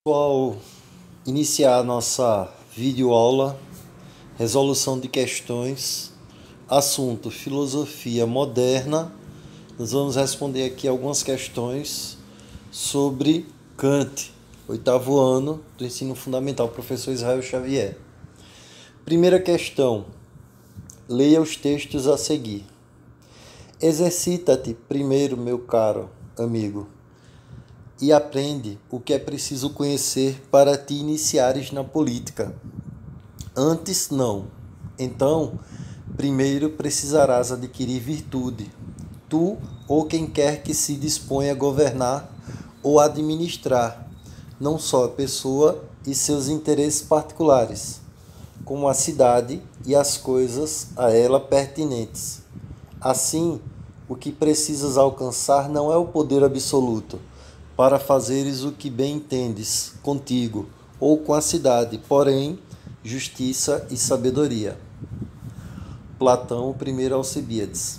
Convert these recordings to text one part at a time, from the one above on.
Pessoal, iniciar a nossa videoaula, resolução de questões, assunto filosofia moderna. Nós vamos responder aqui algumas questões sobre Kant, oitavo ano do ensino fundamental, professor Israel Xavier. Primeira questão, leia os textos a seguir. Exercita-te primeiro, meu caro amigo, e aprende o que é preciso conhecer para te iniciares na política. Antes não. Então, primeiro precisarás adquirir virtude, tu ou quem quer que se disponha a governar ou administrar, não só a pessoa e seus interesses particulares, como a cidade e as coisas a ela pertinentes. Assim, o que precisas alcançar não é o poder absoluto, para fazeres o que bem entendes contigo ou com a cidade, porém, justiça e sabedoria. Platão, 1 Alcibíades.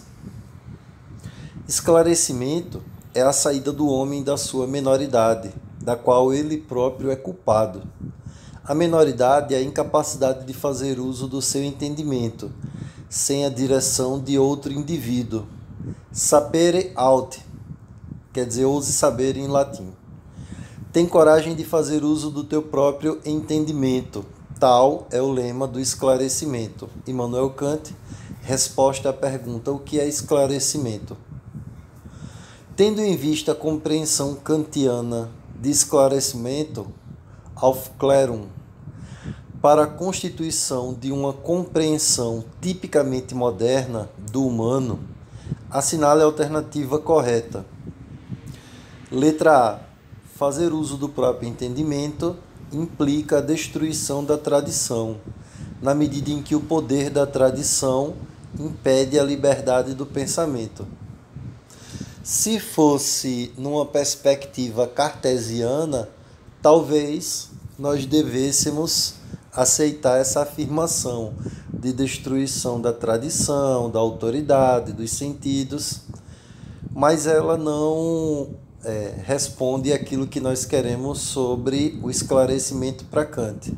Esclarecimento é a saída do homem da sua menoridade, da qual ele próprio é culpado. A menoridade é a incapacidade de fazer uso do seu entendimento, sem a direção de outro indivíduo. Sapere aude, quer dizer, ouse saber em latim. Tem coragem de fazer uso do teu próprio entendimento. Tal é o lema do esclarecimento. Immanuel Kant, resposta à pergunta: o que é esclarecimento? Tendo em vista a compreensão kantiana de esclarecimento, Aufklärung, para a constituição de uma compreensão tipicamente moderna do humano, assinale a alternativa correta. Letra A. Fazer uso do próprio entendimento implica a destruição da tradição, na medida em que o poder da tradição impede a liberdade do pensamento. Se fosse numa perspectiva cartesiana, talvez nós devêssemos aceitar essa afirmação de destruição da tradição, da autoridade, dos sentidos, mas ela não responde aquilo que nós queremos sobre o esclarecimento para Kant.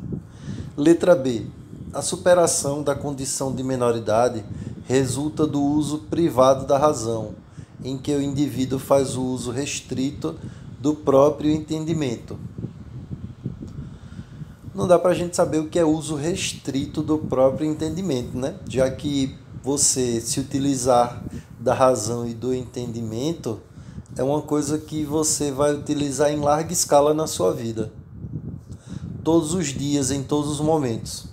Letra B. A superação da condição de menoridade resulta do uso privado da razão, em que o indivíduo faz o uso restrito do próprio entendimento. Não dá para a gente saber o que é uso restrito do próprio entendimento, né? Já que você se utilizar da razão e do entendimento é uma coisa que você vai utilizar em larga escala na sua vida. Todos os dias, em todos os momentos.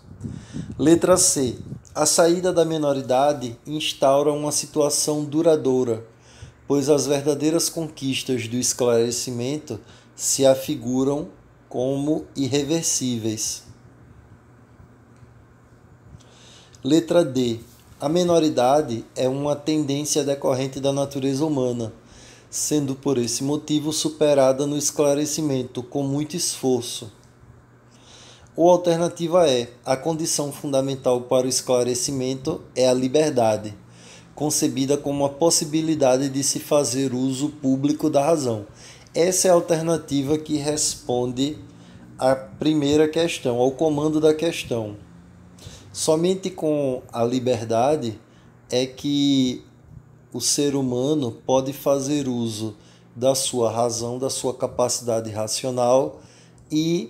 Letra C. A saída da menoridade instaura uma situação duradoura, pois as verdadeiras conquistas do esclarecimento se afiguram como irreversíveis. Letra D. A menoridade é uma tendência decorrente da natureza humana, sendo por esse motivo superada no esclarecimento com muito esforço. Ou a alternativa é: a condição fundamental para o esclarecimento é a liberdade, concebida como a possibilidade de se fazer uso público da razão. Essa é a alternativa que responde à primeira questão, ao comando da questão. Somente com a liberdade é que o ser humano pode fazer uso da sua razão, da sua capacidade racional e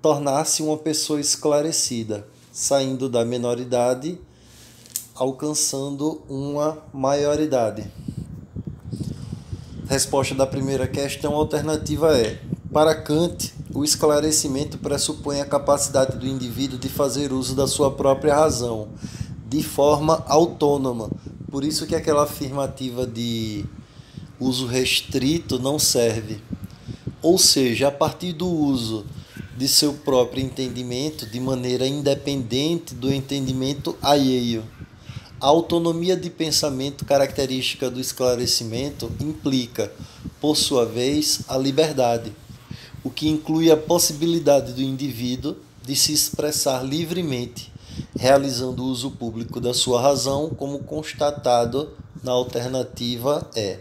tornar-se uma pessoa esclarecida, saindo da menoridade, alcançando uma maioridade. Resposta da primeira questão, a alternativa é: para Kant, o esclarecimento pressupõe a capacidade do indivíduo de fazer uso da sua própria razão, de forma autônoma. Por isso que aquela afirmativa de uso restrito não serve. Ou seja, a partir do uso de seu próprio entendimento, de maneira independente do entendimento alheio. A autonomia de pensamento característica do esclarecimento implica, por sua vez, a liberdade, o que inclui a possibilidade do indivíduo de se expressar livremente, realizando o uso público da sua razão, como constatado na alternativa E.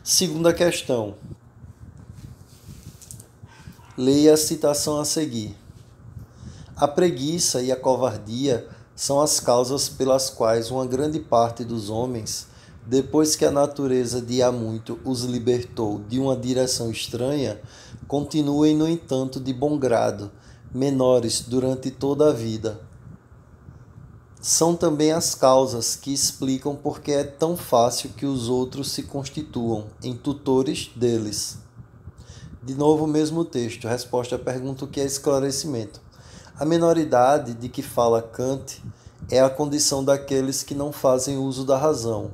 Segunda questão. Leia a citação a seguir. A preguiça e a covardia são as causas pelas quais uma grande parte dos homens, depois que a natureza de há muito os libertou de uma direção estranha, continuem, no entanto, de bom grado, menores durante toda a vida. São também as causas que explicam por que é tão fácil que os outros se constituam em tutores deles. De novo, o mesmo texto, resposta à pergunta: o que é esclarecimento? A menoridade de que fala Kant é a condição daqueles que não fazem uso da razão.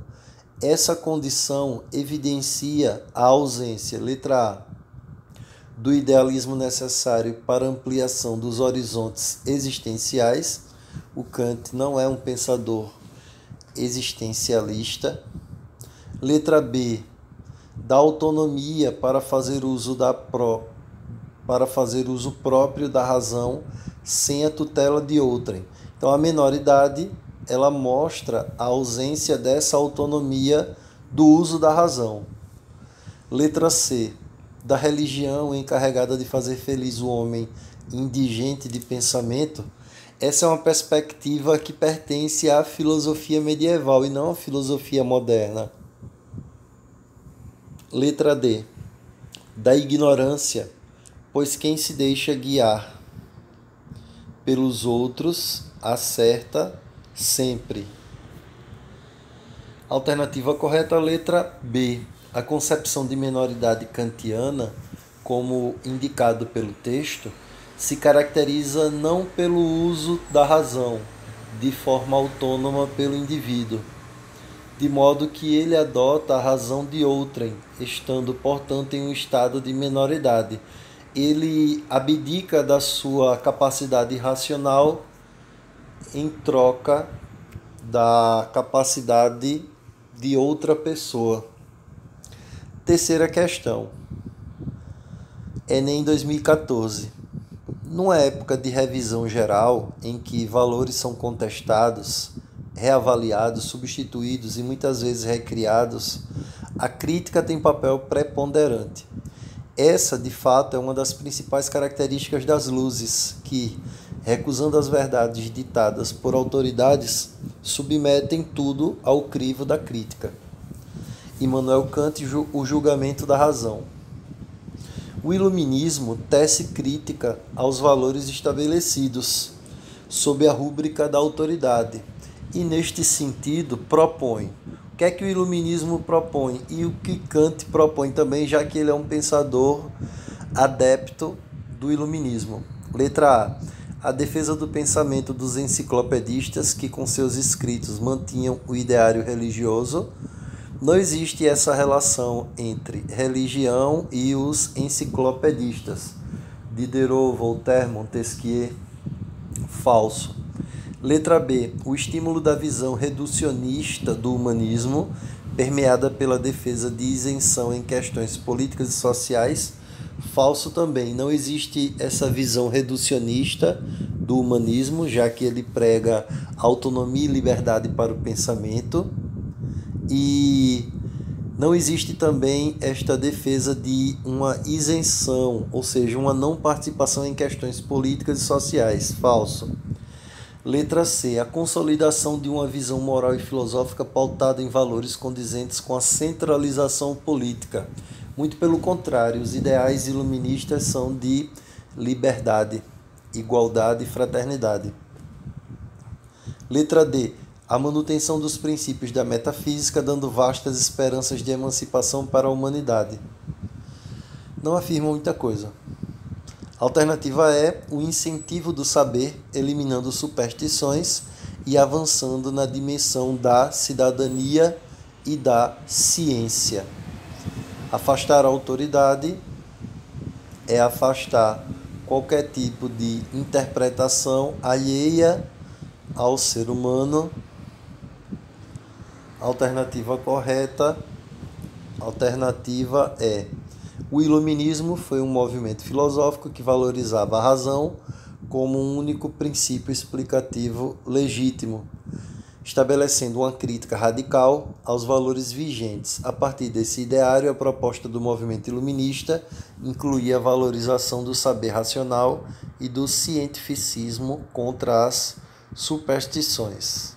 Essa condição evidencia a ausência, letra A, do idealismo necessário para a ampliação dos horizontes existenciais. O Kant não é um pensador existencialista. Letra B, da autonomia para fazer uso próprio da razão sem a tutela de outrem. Então, a menoridade, ela mostra a ausência dessa autonomia do uso da razão. Letra C, da religião encarregada de fazer feliz o homem indigente de pensamento. Essa é uma perspectiva que pertence à filosofia medieval e não à filosofia moderna. Letra D, da ignorância, pois quem se deixa guiar pelos outros acerta sempre. Alternativa correta, letra B. A concepção de menoridade kantiana, como indicado pelo texto, se caracteriza não pelo uso da razão de forma autônoma pelo indivíduo, de modo que ele adota a razão de outrem, estando, portanto, em um estado de menoridade. Ele abdica da sua capacidade racional em troca da capacidade de outra pessoa. Terceira questão. Enem 2014. Numa época de revisão geral, em que valores são contestados, reavaliados, substituídos e muitas vezes recriados, a crítica tem papel preponderante. Essa, de fato, é uma das principais características das luzes, que, recusando as verdades ditadas por autoridades, submetem tudo ao crivo da crítica. Immanuel Kant, o julgamento da razão. O iluminismo tece crítica aos valores estabelecidos, sob a rúbrica da autoridade, e, neste sentido, propõe. O que é que o iluminismo propõe? E o que Kant propõe também, já que ele é um pensador adepto do iluminismo. Letra A. A defesa do pensamento dos enciclopedistas que, com seus escritos, mantinham o ideário religioso. Não existe essa relação entre religião e os enciclopedistas. Diderot, Voltaire, Montesquieu. Falso. Letra B. O estímulo da visão reducionista do humanismo, permeada pela defesa de isenção em questões políticas e sociais. Falso também. Não existe essa visão reducionista do humanismo, já que ele prega autonomia e liberdade para o pensamento. E não existe também esta defesa de uma isenção, ou seja, uma não participação em questões políticas e sociais. Falso. Letra C. A consolidação de uma visão moral e filosófica pautada em valores condizentes com a centralização política. Muito pelo contrário, os ideais iluministas são de liberdade, igualdade e fraternidade. Letra D. A manutenção dos princípios da metafísica, dando vastas esperanças de emancipação para a humanidade. Não afirma muita coisa. A alternativa é o incentivo do saber, eliminando superstições e avançando na dimensão da cidadania e da ciência. Afastar a autoridade é afastar qualquer tipo de interpretação alheia ao ser humano. Alternativa correta. Alternativa é: o iluminismo foi um movimento filosófico que valorizava a razão como um único princípio explicativo legítimo. estabelecendo uma crítica radical aos valores vigentes. A partir desse ideário, a proposta do movimento iluminista incluía a valorização do saber racional e do cientificismo contra as superstições.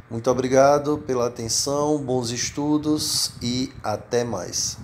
Muito obrigado pela atenção, bons estudos e até mais.